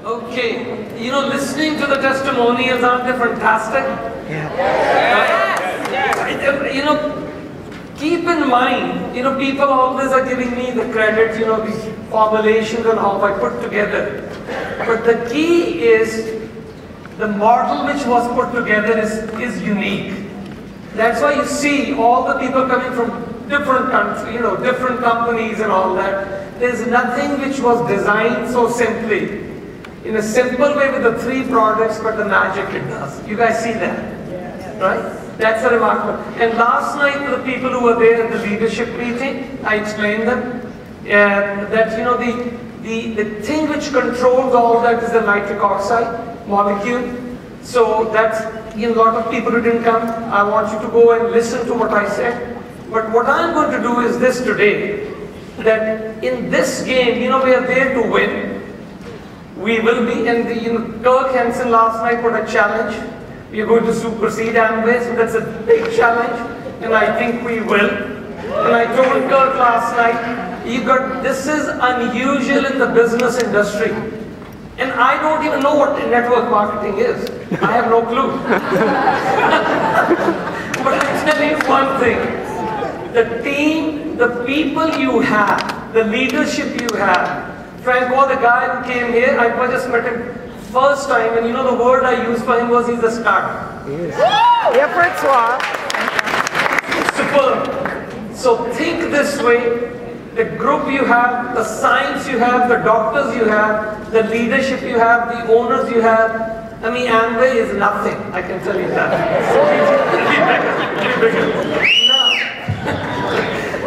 Okay, listening to the testimonials, aren't they fantastic? Yeah. Keep in mind, people always are giving me the credit, the formulations and how I put together. But the key is the model which was put together is unique. That's why you see all the people coming from different countries, different companies and all that. There's nothing which was designed so simply, in a simple way with the 3 products, but the magic it does. You guys see that? Right? That's a remarkable. And last night, to the people who were there at the leadership meeting, I explained them that the thing which controls all that is the nitric oxide molecule. So that's a lot of people who didn't come. I want you to go and listen to what I said. But what I'm going to do is this today, that in this game, we are there to win. We will be, and Kirk Henson last night put a challenge. We are going to supersede Amway, so that's a big challenge, and I think we will. And I told Kirk last night, this is unusual in the business industry. And I don't even know what network marketing is. I have no clue. But I tell you one thing, the team, the people you have, the leadership you have. Franco, the guy who came here, I just met him first time, and the word I used for him was he's a star. Yes. Yeah, Francois. Superb. So think this way, the group you have, the science you have, the doctors you have, the leadership you have, the owners you have. I mean, Amway is nothing, I can tell you that.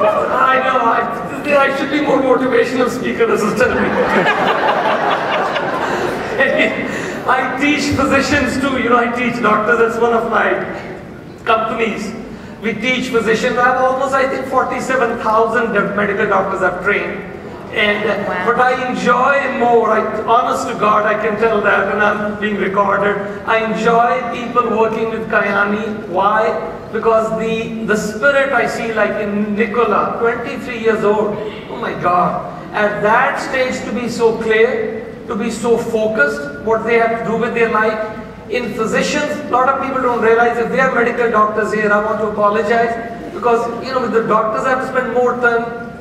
I know, I should be more motivational speaker, this is telling me. I teach physicians too, I teach doctors, that's one of my companies. We teach physicians. I have almost, I think, 47,000 medical doctors I've trained. And, but I enjoy more, honest to God, I can tell that, and I'm being recorded. I enjoy people working with Kyäni. Why? Because the spirit I see, like in Nicola, 23 years old, oh my God, at that stage to be so clear, to be so focused, what they have to do with their life. In physicians, a lot of people don't realize if they are medical doctors here, I want to apologize, because with the doctors I have to spend more time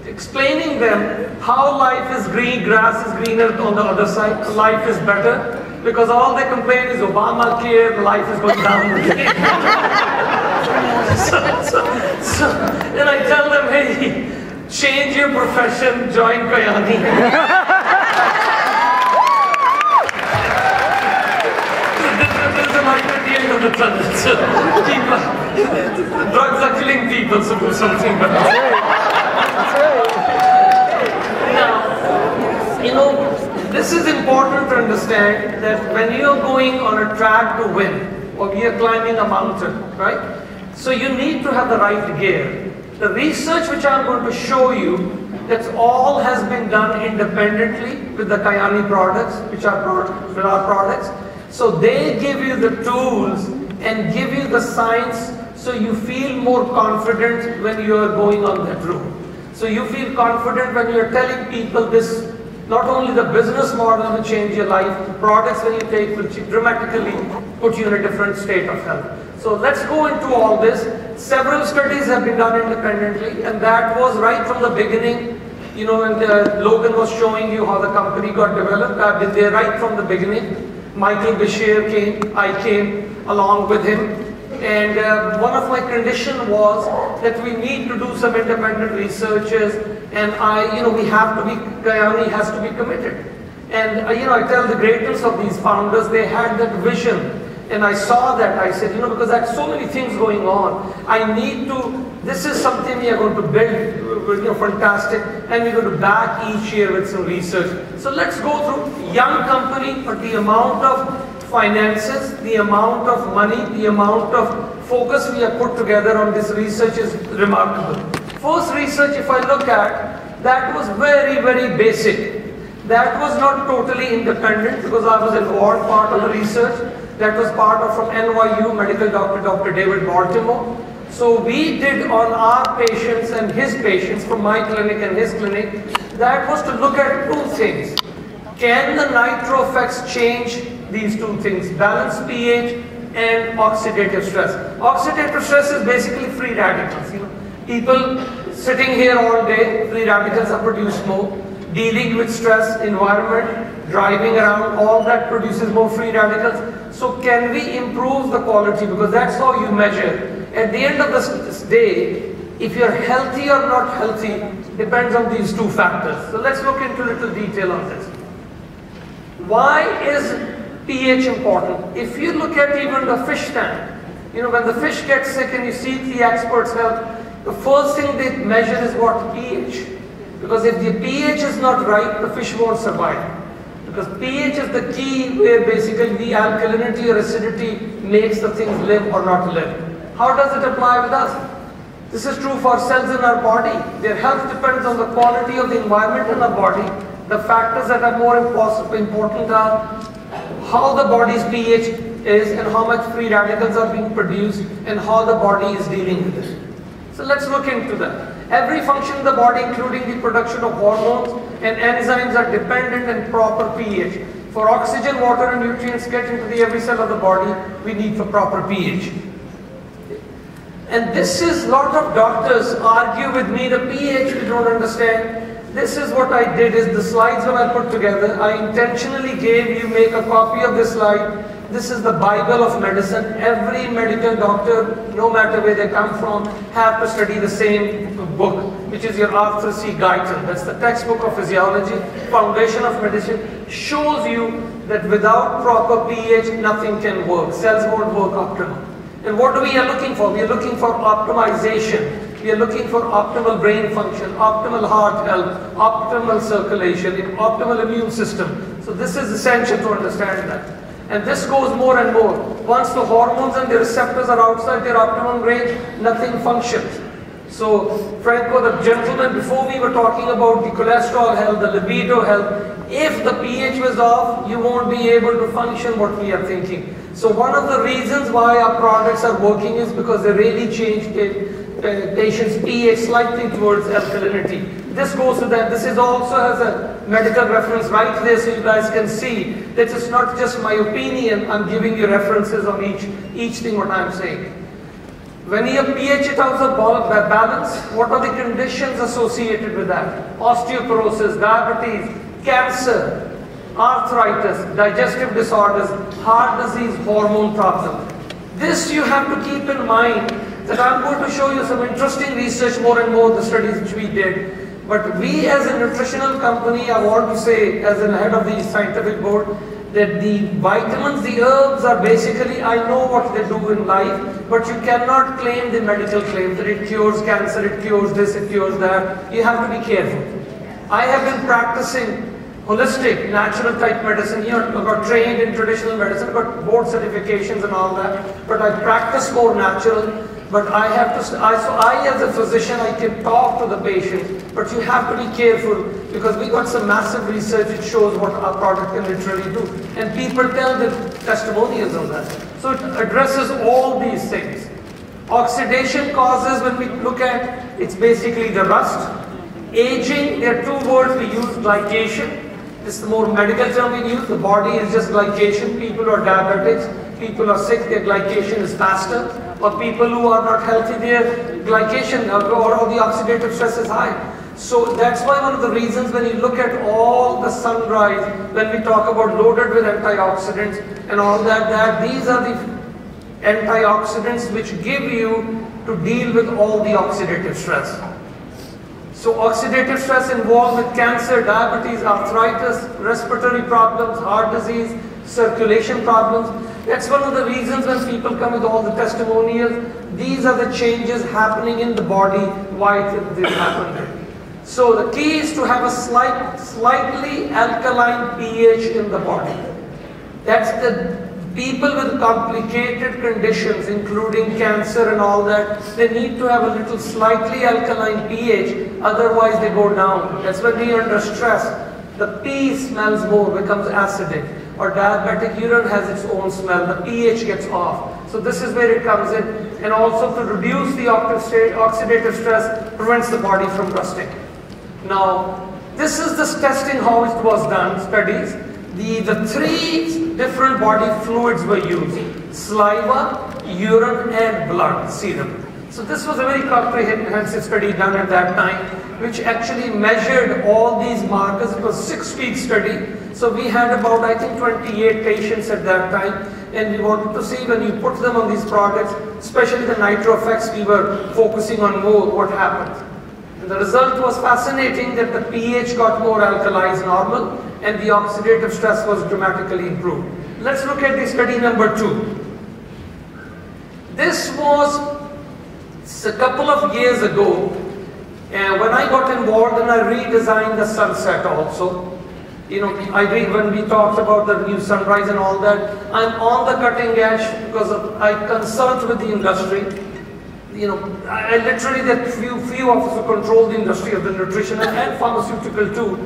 explaining them how life is green, grass is greener on the other side, life is better, because all they complain is Obamacare, life is going down. And I tell them, hey, change your profession, join Kyäni. Of the tunnel. Drugs are killing people, so do something about it. Now, this is important to understand that when you are going on a track to win, or we are climbing a mountain, right? So you need to have the right gear. The research which I am going to show you, that's all has been done independently with the Kyäni products, which are our products. So they give you the tools and give you the science, so you feel more confident when you are going on that route. So you feel confident when you are telling people this, not only the business model will change your life, products when you take will dramatically put you in a different state of health. So let's go into all this. Several studies have been done independently, and that was right from the beginning. When Logan was showing you how the company got developed, I've been there right from the beginning. Michael Bashir came, I came along with him, and one of my conditions was that we need to do some independent researches, and we have to be, Kyäni has to be committed. And I tell the greatness of these founders, they had that vision, and I saw that, I said, because there's so many things going on, I need to, this is something we are going to build, fantastic, and we're going to back each year with some research. So let's go through young company, but the amount of finances, the amount of money, the amount of focus we have put together on this research is remarkable. First research, if I look at, that was very, very basic. That was not totally independent because I was involved part of the research. That was part of from NYU medical doctor, Dr. David Baltimore. So we did on our patients and his patients from my clinic and his clinic, that was to look at two things. Can the nitro effects change these two things, balanced pH and oxidative stress? Oxidative stress is basically free radicals. People sitting here all day, free radicals are produced more. Dealing with stress, environment, driving around, all that produces more free radicals. So can we improve the quality? Because that's how you measure. At the end of this day, if you're healthy or not healthy, depends on these two factors. So let's look into a little detail on this. Why is pH important? If you look at even the fish tank, when the fish gets sick and you seek the expert's help, the first thing they measure is what? pH. Because if the pH is not right, the fish won't survive. Because pH is the key where basically the alkalinity or acidity makes the things live or not live. How does it apply with us? This is true for cells in our body. Their health depends on the quality of the environment in our body. The factors that are more important are how the body's pH is and how much free radicals are being produced and how the body is dealing with it. So let's look into that. Every function in the body, including the production of hormones and enzymes, are dependent on proper pH. For oxygen, water and nutrients get into every cell of the body, we need for proper pH. And this is, a lot of doctors argue with me, the pH we don't understand. This is what I did, is the slides when I put together, I intentionally gave you, make a copy of this slide. This is the Bible of medicine. Every medical doctor, no matter where they come from, have to study the same book, which is your Arthur C. Guyton. That's the textbook of physiology, foundation of medicine. Shows you that without proper pH, nothing can work. Cells won't work optimally. And what we are looking for? We are looking for optimization. We are looking for optimal brain function, optimal heart health, optimal circulation, optimal immune system. So this is essential to understand that. And this goes more and more. Once the hormones and the receptors are outside their optimum range, nothing functions. So, Franco, the gentleman, before we were talking about the cholesterol health, the libido health, if the pH was off, you won't be able to function what we are thinking. So one of the reasons why our products are working is because they really change the patient's pH slightly towards alkalinity. This goes to that. This is also has a medical reference right there, so you guys can see that it's not just my opinion. I'm giving you references on each thing what I'm saying. When your pH is out of balance, what are the conditions associated with that? Osteoporosis, diabetes, cancer, arthritis, digestive disorders, heart disease, hormone problems. This you have to keep in mind, that I'm going to show you some interesting research, more and more the studies which we did. But we as a nutritional company, I want to say as the head of the scientific board, that the vitamins, the herbs are basically, I know what they do in life, but you cannot claim the medical claims that it cures cancer, it cures this, it cures that. You have to be careful. I have been practicing holistic, natural type medicine here. I got trained in traditional medicine, I got board certifications and all that, but I practice more natural. But I have to, so I as a physician, I can talk to the patient, but you have to be careful because we got some massive research that shows what our product can literally do. And people tell the testimonials on that. So it addresses all these things. Oxidation causes, when we look at, it's basically the rust. Aging, there are two words we use, glycation. This is the more medical term we use. The body is just glycation. People are diabetics, people are sick, their glycation is faster. Or people who are not healthy, their glycation or the oxidative stress is high. So that's why one of the reasons when you look at all the sunrise, when we talk about loaded with antioxidants and all that, these are the antioxidants which give you to deal with all the oxidative stress. So oxidative stress involved with cancer, diabetes, arthritis, respiratory problems, heart disease, circulation problems. That's one of the reasons when people come with all the testimonials, these are the changes happening in the body, why this happened. So the key is to have a slightly alkaline pH in the body. That's the people with complicated conditions, including cancer and all that, they need to have a little slightly alkaline pH, otherwise they go down. That's when we are under stress. The pee smells more, becomes acidic. Or diabetic urine has its own smell, the pH gets off. So this is where it comes in. And also to reduce the oxidative stress, prevents the body from rusting. Now, This is this testing how it was done, studies. The three different body fluids were used: saliva, urine and blood, serum. So this was a very comprehensive study done at that time, which actually measured all these markers. It was a 6-week study. So we had about, I think, 28 patients at that time, and we wanted to see when you put them on these products, especially the nitro effects, we were focusing on more what happened. And the result was fascinating, that the pH got more alkalized normal and the oxidative stress was dramatically improved. Let's look at the study number 2. This was a couple of years ago, and when I got involved and I redesigned the sunset also. You know, when we talked about the new sunrise and all that, I'm on the cutting edge because I consult with the industry. You know, I literally, that few of us who control the industry of the nutrition and pharmaceutical too,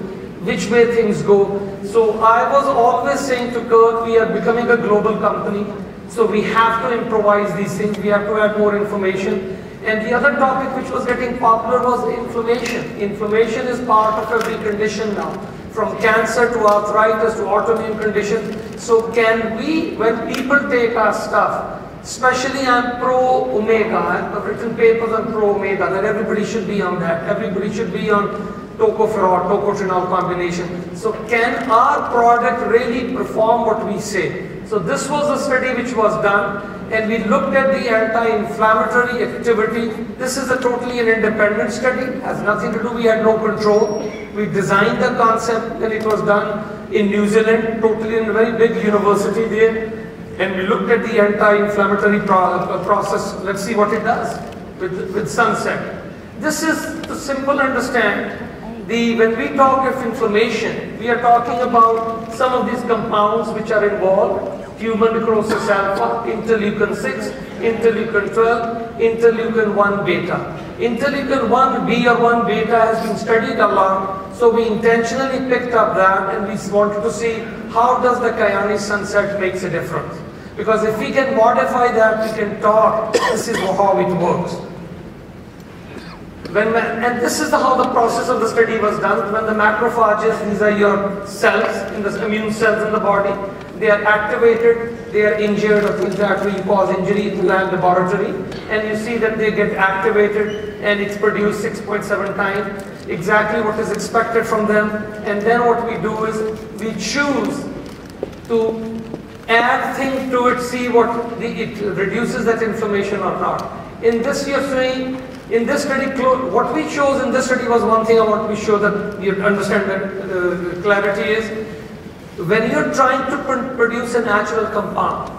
which way things go. So I was always saying to Kurt, we are becoming a global company, so we have to improvise these things, we have to add more information. And the other topic which was getting popular was inflammation. Inflammation is part of every condition now, from cancer to arthritis to autoimmune conditions. So can we, when people take our stuff, especially I'm pro-omega, I've written papers on pro-omega, that everybody should be on that. Everybody should be on tocopherol, tocophenol combination. So can our product really perform what we say? So this was a study which was done, and we looked at the anti-inflammatory activity. This is a totally an independent study, has nothing to do, we had no control. We designed the concept, and it was done in New Zealand, totally in a very big university there. And we looked at the anti-inflammatory process. Let's see what it does with sunset. This is to simple understand. When we talk of inflammation, we are talking about some of these compounds which are involved: human necrosis alpha, interleukin 6, interleukin 12, interleukin 1 beta. Interleukin 1b or 1 beta has been studied a lot, so we intentionally picked up that, and we wanted to see how does the Kyäni sunset makes a difference. Because if we can modify that, we can talk, this is how it works. And this is how the process of the study was done. When the macrophages, these are your cells, in the immune cells in the body, they are activated, they are injured, or things that will cause injury in the laboratory, and you see that they get activated and it's produced 6.7 times, exactly what is expected from them. And then what we do is we choose to add things to it, see what it reduces that inflammation or not. In this you're saying, in this study, what we chose in this study was one thing I want to show that you understand that clarity is, when you're trying to produce a natural compound,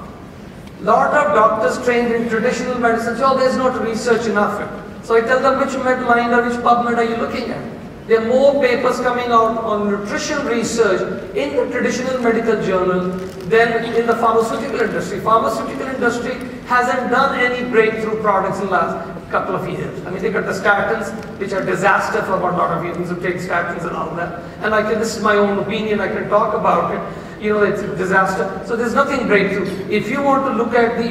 lot of doctors trained in traditional medicine say, oh, there's not research enough. So I tell them, which Medline or which PubMed are you looking at? There are more papers coming out on nutrition research in the traditional medical journal than in the pharmaceutical industry. Pharmaceutical industry hasn't done any breakthrough products in the last couple of years. I mean, they got the statins, which are disaster for a lot of humans who take statins and all that. And this is my own opinion, I can talk about it. You know, it's a disaster. So there's nothing breakthrough. If you want to look at the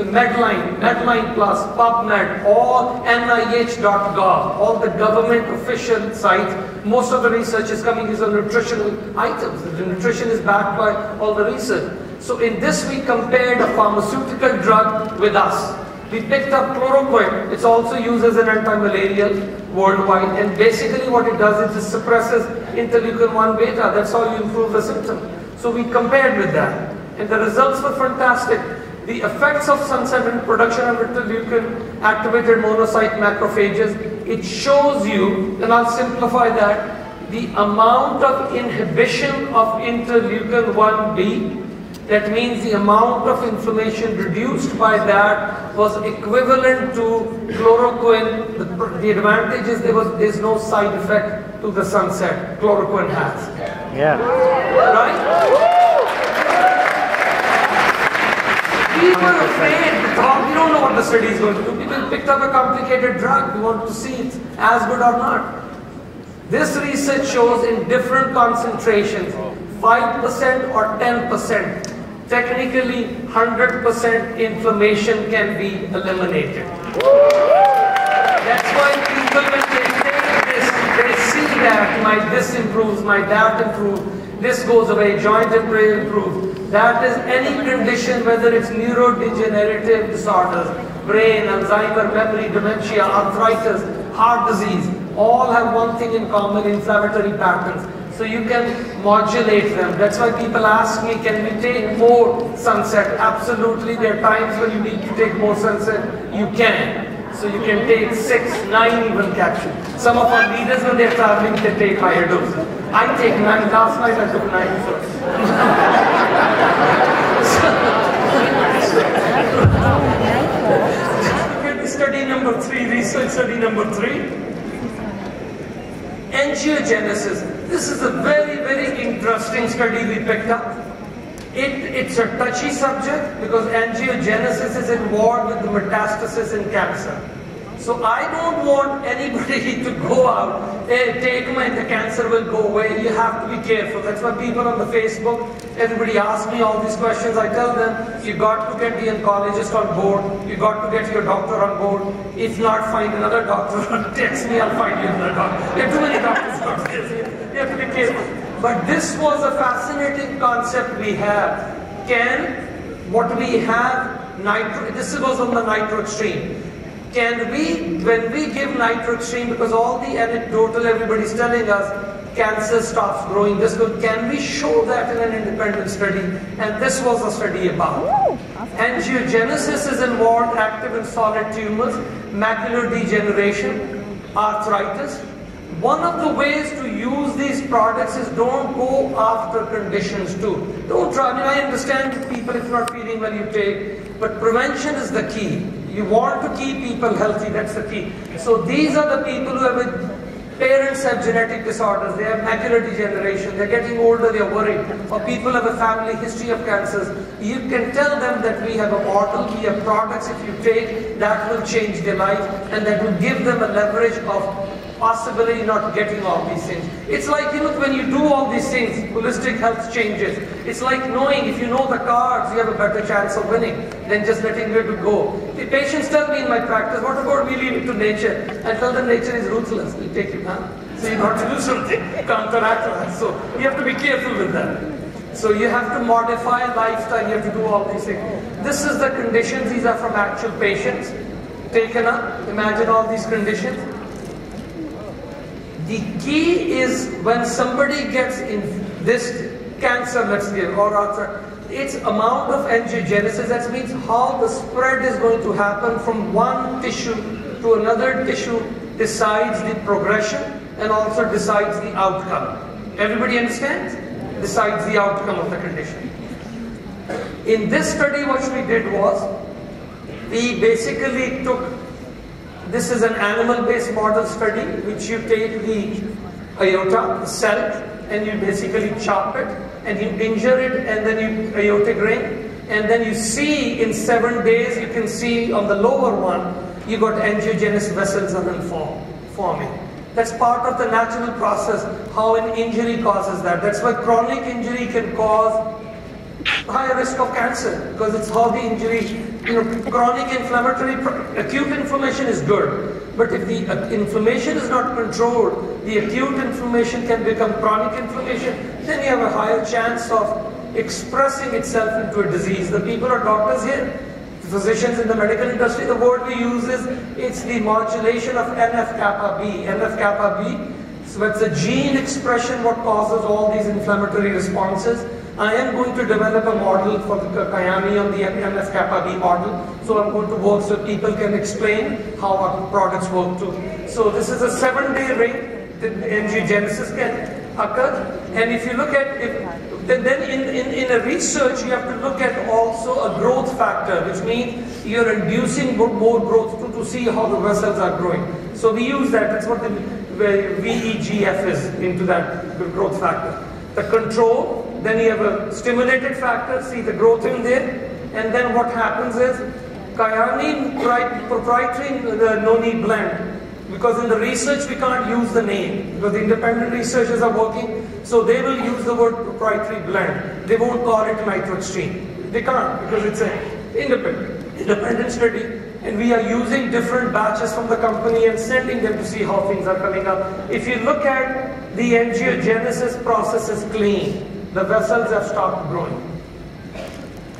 Medline, Medline Plus, PubMed, all NIH.gov, all the government official sites, most of the research is coming is on nutritional items. The nutrition is backed by all the research. So in this we compared a pharmaceutical drug with us. We picked up chloroquine. It's also used as an anti-malarial worldwide, and basically what it does is it suppresses interleukin 1 beta. That's how you improve the symptom. So we compared with that, and the results were fantastic. The effects of sunset and production of interleukin activated monocyte macrophages, it shows you, and I'll simplify that, the amount of inhibition of interleukin 1b, that means the amount of inflammation reduced by that was equivalent to chloroquine. The advantage is there's no side effect to the sunset. Chloroquine has. Yeah. Right? People are afraid. We don't know what the study is going to do. People picked up a complicated drug. We want to see it as good or not. This research shows in different concentrations, 5% or 10%. Technically, 100% inflammation can be eliminated. That's why people, when they take this, they see that my this improves, my that improves, this goes away, joint improves. That is any condition, whether it's neurodegenerative disorders, brain, Alzheimer, memory, dementia, arthritis, heart disease, all have one thing in common, inflammatory patterns. So you can modulate them. That's why people ask me, can we take more sunset? Absolutely, there are times when you need to take more sunset, you can. So you can take 6, 9 even capsule. Some of our leaders, when they're traveling, they take higher doses. I take 9. Last night I took 9 first. Study number 3, research study number 3. Angiogenesis. This is a very, very interesting study we picked up. It's a touchy subject because angiogenesis is involved with the metastasis in cancer. So I don't want anybody to go out, hey, take my, the cancer will go away. You have to be careful. That's why people on the Facebook, everybody asks me all these questions. I tell them, you got to get the oncologist on board. You got to get your doctor on board. If not, find another doctor. Text me, I'll find you another doctor. There are too many doctors. You have to be careful. But this was a fascinating concept we have. What we have, this was on the nitro extreme. Can we, when we give nitro extreme, because all the anecdotal everybody's telling us, cancer stops growing, can we show that in an independent study? And this was a study about. Angiogenesis is involved, active in solid tumors, macular degeneration, arthritis. One of the ways to use these products is don't go after conditions too. Don't try, I understand people if not feeling well you take, but prevention is the key. You want to keep people healthy, that's the key. So these are the people who have, parents have genetic disorders, they have macular degeneration, they're getting older, they're worried, or people have a family history of cancers. You can tell them that we have a model, we have products if you take, that will change their life, and that will give them a leverage of possibly not getting all these things. It's like, when you do all these things, holistic health changes. It's like knowing, if you know the cards, you have a better chance of winning than just letting it go. The patients tell me in my practice, what about we leave it to nature? I tell them nature is ruthless, we'll take it down. So you got to do something, counteract that. So you have to be careful with that. So you have to modify lifestyle, you have to do all these things. This is the conditions, these are from actual patients taken up. Imagine all these conditions. The key is when somebody gets in this cancer, let's say, or its amount of angiogenesis, that means how the spread is going to happen from one tissue to another tissue decides the progression and also decides the outcome. Everybody understands? Decides the outcome of the condition. In this study, what we did was, we basically took, this is an animal-based model study, which you take the aorta, the cell, and you basically chop it, and you injure it, and then you aortic ring, and then you see in 7 days, you can see on the lower one, you got angiogenous vessels are then forming. That's part of the natural process, how an injury causes that. That's why chronic injury can cause higher risk of cancer, because it's how the injury, chronic inflammatory, acute inflammation is good, but if the inflammation is not controlled, the acute inflammation can become chronic inflammation, then you have a higher chance of expressing itself into a disease. The people are doctors here, physicians in the medical industry, the word we use is, it's the modulation of NF-kappa B. NF-kappa B, so it's a gene expression what causes all these inflammatory responses. I am going to develop a model for the Kyäni on the NF-kappa B model. So I'm going to work so people can explain how our products work too. So this is a 7-day ring, the angiogenesis can occur. And if you look at it, then in a research you have to look at also a growth factor, which means you're inducing more growth to see how the vessels are growing. So we use that, that's what the VEGF is into that growth factor. The control, then you have a stimulated factor, see the growth in there, and then what happens is, Kyäni proprietary noni blend, because in the research we can't use the name, because the independent researchers are working, so they will use the word proprietary blend. They won't call it nitro extreme. They can't, because it's an independent study, and we are using different batches from the company and sending them to see how things are coming up. If you look at the angiogenesis process is clean. The vessels have stopped growing.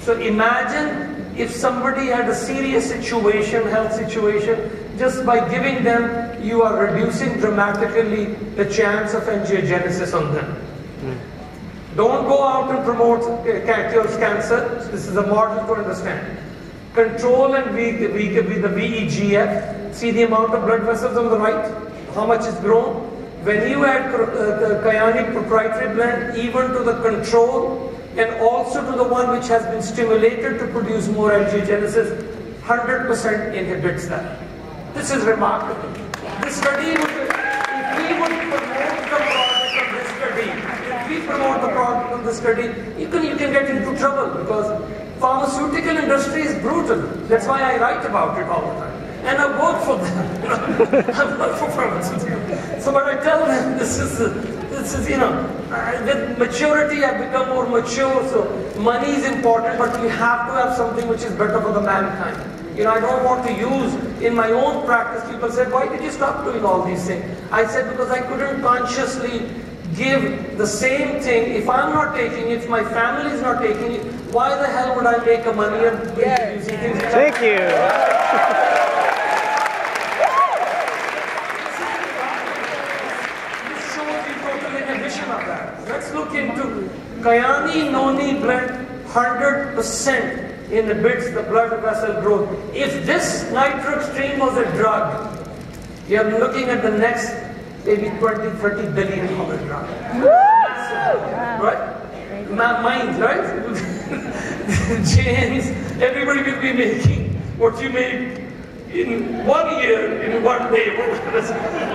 So imagine if somebody had a serious situation, health situation, just by giving them, you are reducing dramatically the chance of angiogenesis on them. Don't go out and promote cures cancer. This is a model to understand. Control and the VEGF. See the amount of blood vessels on the right? How much is grown? When you add the Kyäni proprietary blend, even to the control and also to the one which has been stimulated to produce more angiogenesis, 100% inhibits that. This is remarkable. This study, if we would promote the product of this study, if we promote the product of the study, you can get into trouble because pharmaceutical industry is brutal. That's why I write about it all the time. And I work for them. I work for pharmaceuticals. So but I tell them this is with maturity I've become more mature. So money is important, but we have to have something which is better for the mankind. I don't want to use in my own practice. People said, why did you stop doing all these things? I said, because I couldn't consciously give the same thing. If I'm not taking it, if my family is not taking it, why the hell would I make a money and using things? Thank you. Let's look into Kyäni Noni blend. 100% inhibits the blood vessel growth. If this nitroxtreme was a drug, you're looking at the next maybe $20–30 billion drug. Right? Minds, right? James, everybody will be making what you make in 1 year, in 1 day.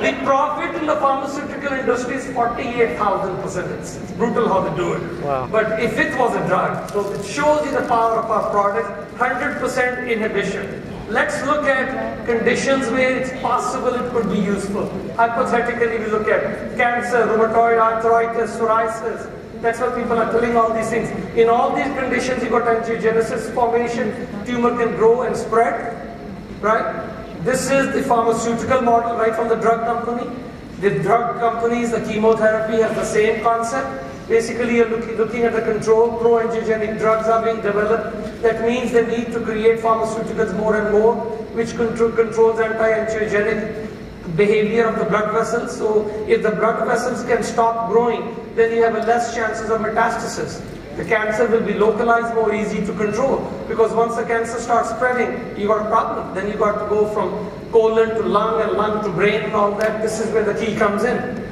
The profit in the pharmaceutical industry is 48,000%. It's brutal how they do it. Wow. But if it was a drug, so it shows you the power of our product, 100% inhibition. Let's look at conditions where it's possible it could be useful. Hypothetically, we look at cancer, rheumatoid arthritis, psoriasis. That's why people are telling all these things. In all these conditions, you got angiogenesis formation, tumor can grow and spread. Right? This is the pharmaceutical model right from the drug company. The drug companies, the chemotherapy has the same concept. Basically, you're looking at the control. Pro-angiogenic drugs are being developed. That means they need to create pharmaceuticals more and more, which controls anti-angiogenic behavior of the blood vessels. So if the blood vessels can stop growing, then you have less chances of metastasis. The cancer will be localized, more easy to control. Because once the cancer starts spreading, you got a problem. Then you got to go from colon to lung and lung to brain and all that. This is where the key comes in.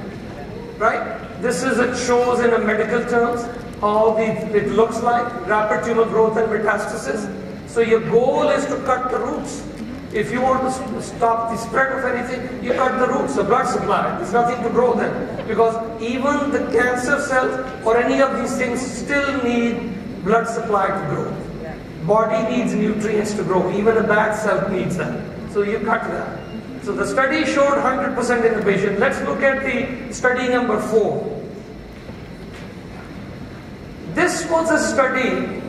Right? This is, it shows in a medical terms how it looks like, rapid tumor growth and metastasis. So your goal is to cut the roots. If you want to stop the spread of anything, you cut the roots, the blood supply. There's nothing to grow then. Because even the cancer cells or any of these things still need blood supply to grow. Body needs nutrients to grow. Even a bad cell needs that. So you cut that. So the study showed 100% inhibition. Let's look at the study number 4. This was a study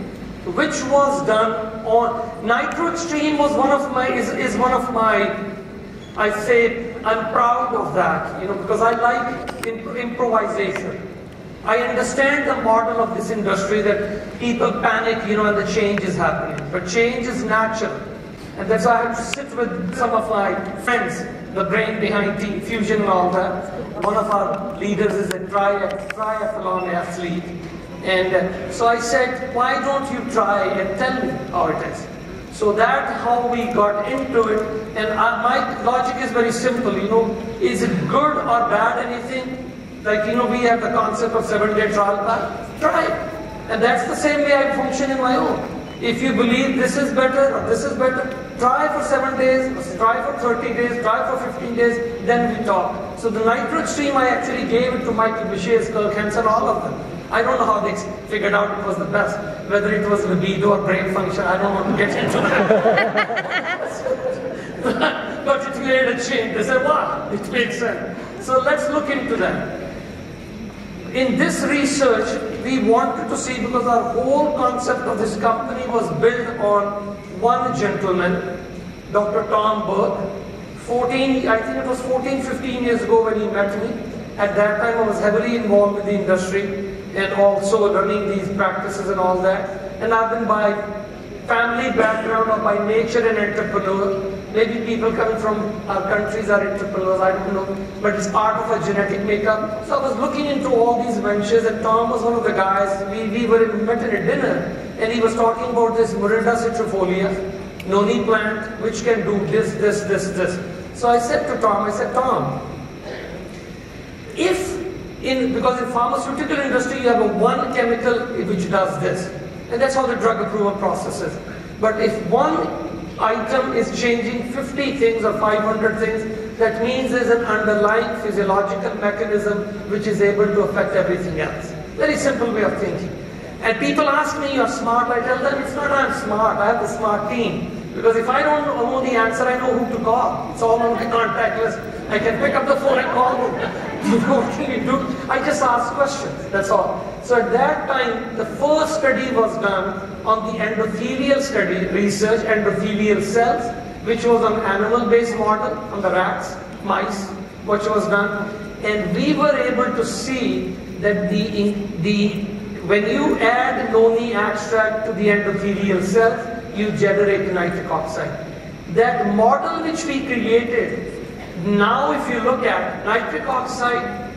which was done on nitroxtreme. Was one of my is one of my, I say I'm proud of that, because I like improvisation. I understand the model of this industry that people panic, and the change is happening, but change is natural, and that's why I have to sit with some of my friends, the brain behind fusion and all that. One of our leaders is a triathlon athlete. And so I said, why don't you try and tell me how it is? So that's how we got into it. And my logic is very simple, is it good or bad anything? Like, we have the concept of 7-day trial path. Try it. And that's the same way I function in my own. If you believe this is better or this is better, try for 7 days, try for 30 days, try for 15 days, then we talk. So the nitroxtreme, I actually gave it to Michael Bichet's, Kirk Hansen, all of them. I don't know how they figured out it was the best. Whether it was libido or brain function, I don't want to get into that. But it made a change. They said, wow, it makes sense. So let's look into that. In this research, we wanted to see, because our whole concept of this company was built on one gentleman, Dr. Tom Burke. I think it was 14, 15 years ago when he met me. At that time, I was heavily involved with the industry and also learning these practices and all that. And I've been by family background or by nature an entrepreneur. Maybe people coming from our countries are entrepreneurs, I don't know. But it's part of our genetic makeup. So I was looking into all these ventures, and Tom was one of the guys. We met at a dinner, and he was talking about this Morinda citrifolia, noni plant, which can do this. So I said to Tom, Tom, because in pharmaceutical industry you have a one chemical which does this, and that's how the drug approval process is. But if one item is changing 50 things or 500 things, that means there's an underlying physiological mechanism which is able to affect everything else. Very simple way of thinking. And people ask me, you're smart. I tell them, it's not I'm smart, I have the smart team. Because if I don't know the answer, I know who to call. It's all on my contact list. I can pick up the phone and call them. What can you do? I just ask questions, that's all. So at that time, the first study was done on the endothelial study, research, endothelial cells, which was an animal-based model on the rats, mice, which was done. And we were able to see that when you add noni extract to the endothelial cells, you generate nitric oxide. That model which we created, now if you look at nitric oxide,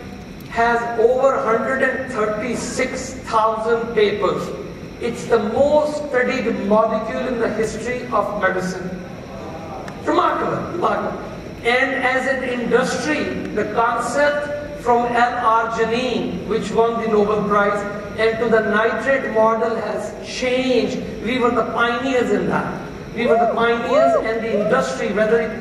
has over 136,000 papers. It's the most studied molecule in the history of medicine. Remarkable. And as an industry, the concept from L-arginine, which won the Nobel Prize, and to the nitrate model has changed. We were the pioneers in that. We were the pioneers, and the industry, whether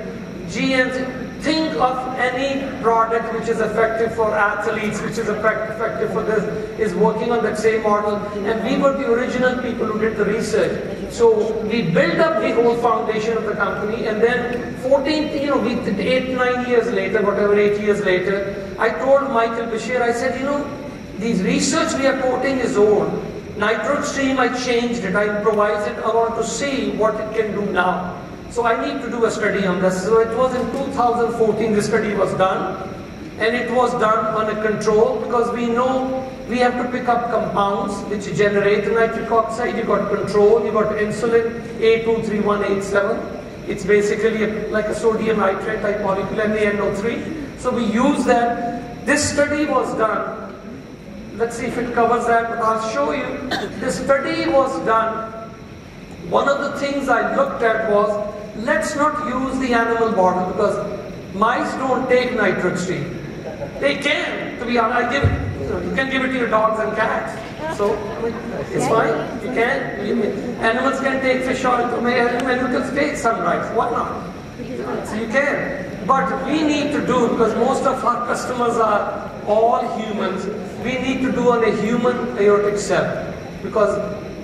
GMs, think of any product which is effective for athletes, which is effective for this, is working on that same model. And we were the original people who did the research. So we built up the whole foundation of the company, and then 8 years later, whatever, 8 years later, I told Michael Bashir, I said, these research we are quoting is old. NitroExtreme, I changed it, I improvised it, I want to see what it can do now. So I need to do a study on this. So it was in 2014 the study was done, and it was done on a control, because we know we have to pick up compounds which generate nitric oxide. You got control, you got insulin, A23187. It's basically like a sodium nitrate type molecule, NaNO3. So we use that. This study was done. Let's see if it covers that, but I'll show you. This study was done. One of the things I looked at was, let's not use the animal model, because mice don't take NitroExtreme. They can, to be honest. You can give it to your dogs and cats. So, it's fine. You can. Animals can take fish oil. Animals take sunrise. Why not? So you can. But we need to do, because most of our customers are all humans, we need to do on a human aortic cell. Because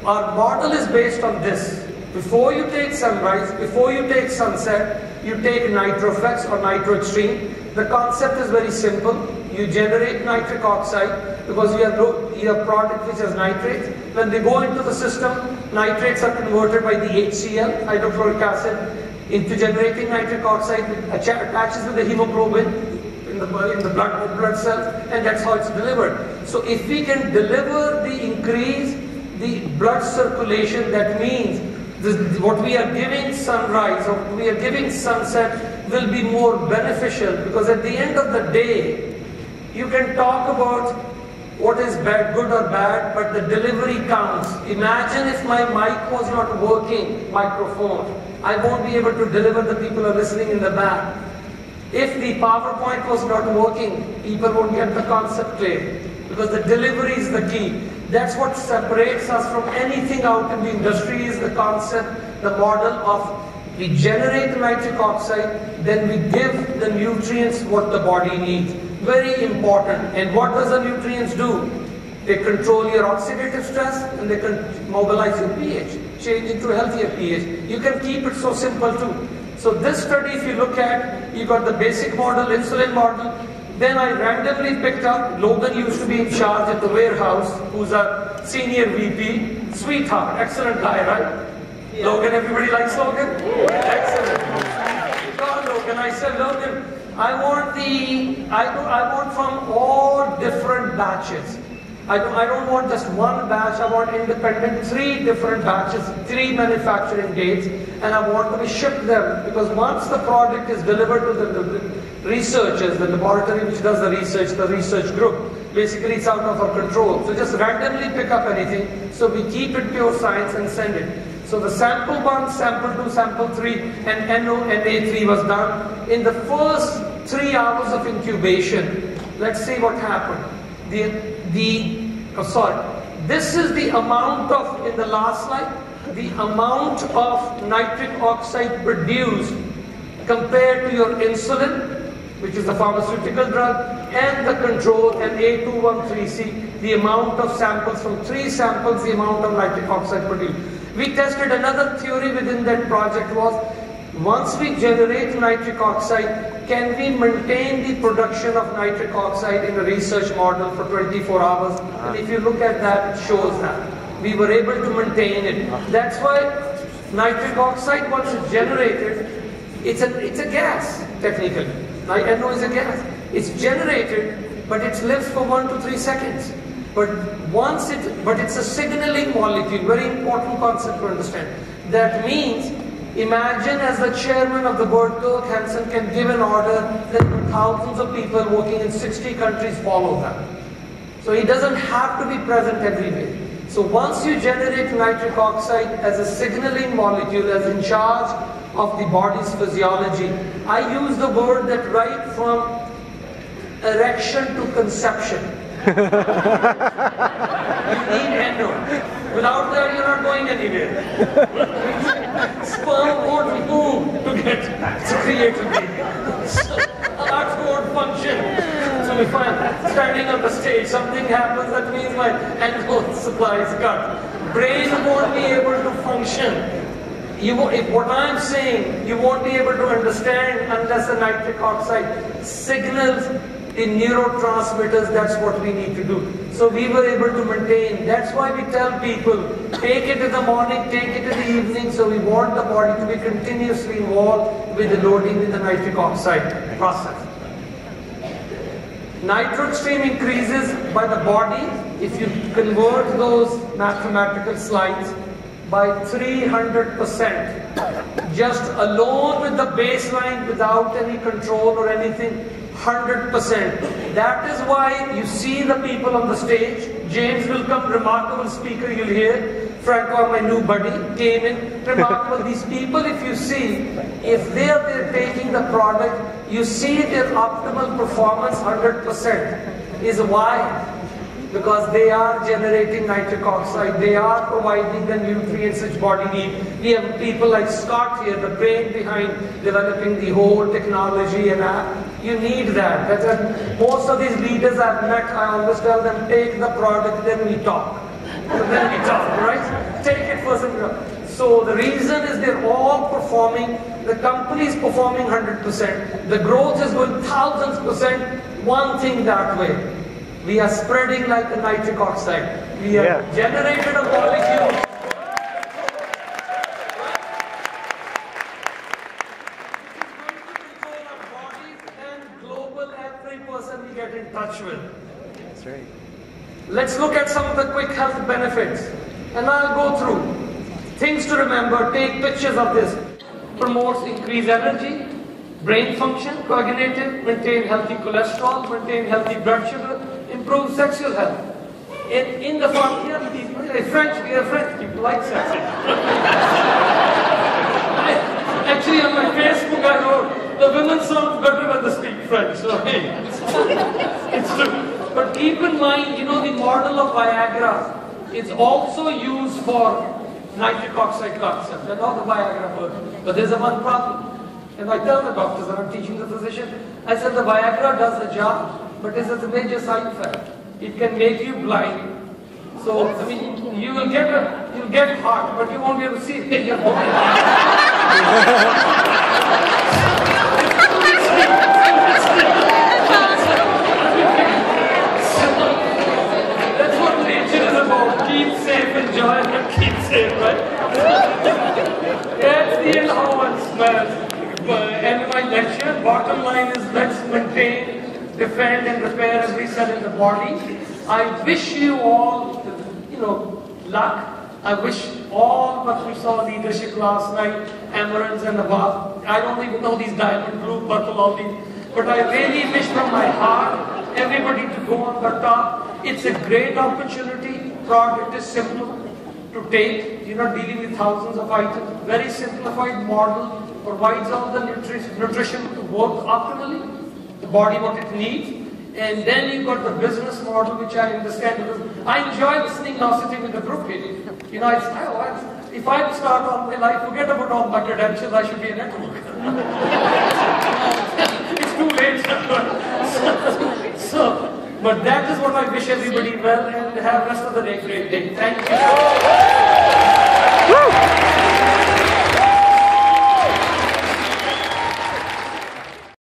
our model is based on this. Before you take sunrise, before you take sunset, you take NitroFlex or NitroExtreme. The concept is very simple. You generate nitric oxide because you have a product which has nitrates. When they go into the system, nitrates are converted by the HCl, hydrochloric acid, into generating nitric oxide, attaches with the hemoglobin in the blood cells, and that's how it's delivered. So if we can deliver increase the blood circulation, that means what we are giving sunrise or we are giving sunset will be more beneficial, because at the end of the day, you can talk about what is bad, good or bad, but the delivery counts. Imagine if my mic was not working, microphone, I won't be able to deliver, the people who are listening in the back. If the PowerPoint was not working, people won't get the concept clear, because the delivery is the key. That's what separates us from anything out in the industry, is the concept, the model of we generate nitric oxide, then we give the nutrients what the body needs. Very important. And what does the nutrients do? They control your oxidative stress, and they can mobilize your pH, change into a healthier pH. You can keep it so simple too. So this study, if you look at, you got the basic model, insulin model. Then I randomly picked up, Logan used to be in charge at the warehouse, who's a senior VP, sweetheart, excellent guy, right? Yeah. Logan, everybody likes Logan? Yeah. Excellent. I called Logan, I said, Logan, I want from all different batches. I don't want just one batch, I want independent 3 different batches, 3 manufacturing dates, and I want to be shipped them, because once the product is delivered to the researchers, the laboratory which does the research group, basically it's out of our control. So just randomly pick up anything, so we keep it pure science and send it. So the sample 1, sample 2, sample 3, and NA3 was done. In the first 3 hours of incubation, let's see what happened. This is the amount of, in the last slide, the amount of nitric oxide produced compared to your insulin, which is the pharmaceutical drug, and the control, and A213C, the amount of samples, from 3 samples, the amount of nitric oxide produced. We tested another theory within that project was, once we generate nitric oxide, can we maintain the production of nitric oxide in a research model for 24 hours? And if you look at that, it shows that. We were able to maintain it. That's why nitric oxide, once it's generated, it's a gas, technically. NO is a gas. It's generated, but it lives for 1 to 3 seconds. But it's a signaling molecule, very important concept to understand. That means, imagine as the chairman of the board, Kirk Hansen can give an order, then thousands of people working in 60 countries follow that. So he doesn't have to be present everywhere. So once you generate nitric oxide as a signaling molecule, as in charge of the body's physiology, I use the word that right from erection to conception. You need NO. Without that, you're not going anywhere. Sperm won't move to get created. Heart won't function. So if I'm standing on the stage, something happens, that means my NO supply is cut. Brain won't be able to function. If what I'm saying, you won't be able to understand unless the nitric oxide signals in neurotransmitters. That's what we need to do. So we were able to maintain. That's why we tell people, take it in the morning, take it in the evening. So we want the body to be continuously involved with the loading in the nitric oxide process. Nitric stream increases by the body, if you convert those mathematical slides, by 300%. Just alone with the baseline, without any control or anything, 100%. That is why you see the people on the stage. James will come, remarkable speaker, you'll hear. Franco, my new buddy, came in, remarkable. These people, if you see, if they're taking the product, you see their optimal performance 100%. Is why? Because they are generating nitric oxide, they are providing the nutrients which body needs. We have people like Scott here, the brain behind developing the whole technology and app. You need that. Most of these leaders I've met, I always tell them, take the product, then we talk. Right? Take it first. So the reason is they're all performing, the company is performing 100%, the growth is going 1000%, one thing that way. We are spreading like a nitric oxide. We have generated a molecule. Every person we get in touch with. That's right. Let's look at some of the quick health benefits. And I'll go through. Things to remember, take pictures of this. Promotes increased energy, brain function, cognitive, maintain healthy cholesterol, maintain healthy blood sugar, improve sexual health. In the farm, we are French people like sex. Actually, on my Facebook I wrote, the women sound better when they speak French. So hey, it's true. But keep in mind, you know, the model of Viagra is also used for nitric oxide concept. I know the Viagra word, but there's a one problem. And I tell the doctors that I'm teaching the physician, I said the Viagra does the job, but it has a major side effect. It can make you blind. So, I mean, you'll get heart, but you won't be able to see it in your body. That's what nature is about. Keep safe, enjoy, and keep safe, right? That's the allowance, man. End of my lecture. bottom line is let's maintain, defend and repair every cell in the body. I wish you all, luck. I wish all what we saw leadership last night, Amarants and above. I don't even know these diamond, blue, purple, all these. But I really wish from my heart everybody to go on the top. It's a great opportunity. Product is simple to take. You're not dealing with thousands of items. Very simplified model provides all the nutrition to work optimally, the body what it needs. And then you've got the business model, which I understand because I enjoy listening now sitting with the group here. If I start on my life, forget about all my credentials, I should be a network. It's too late. But that is what I wish everybody well and have rest of the day great day. Thank you.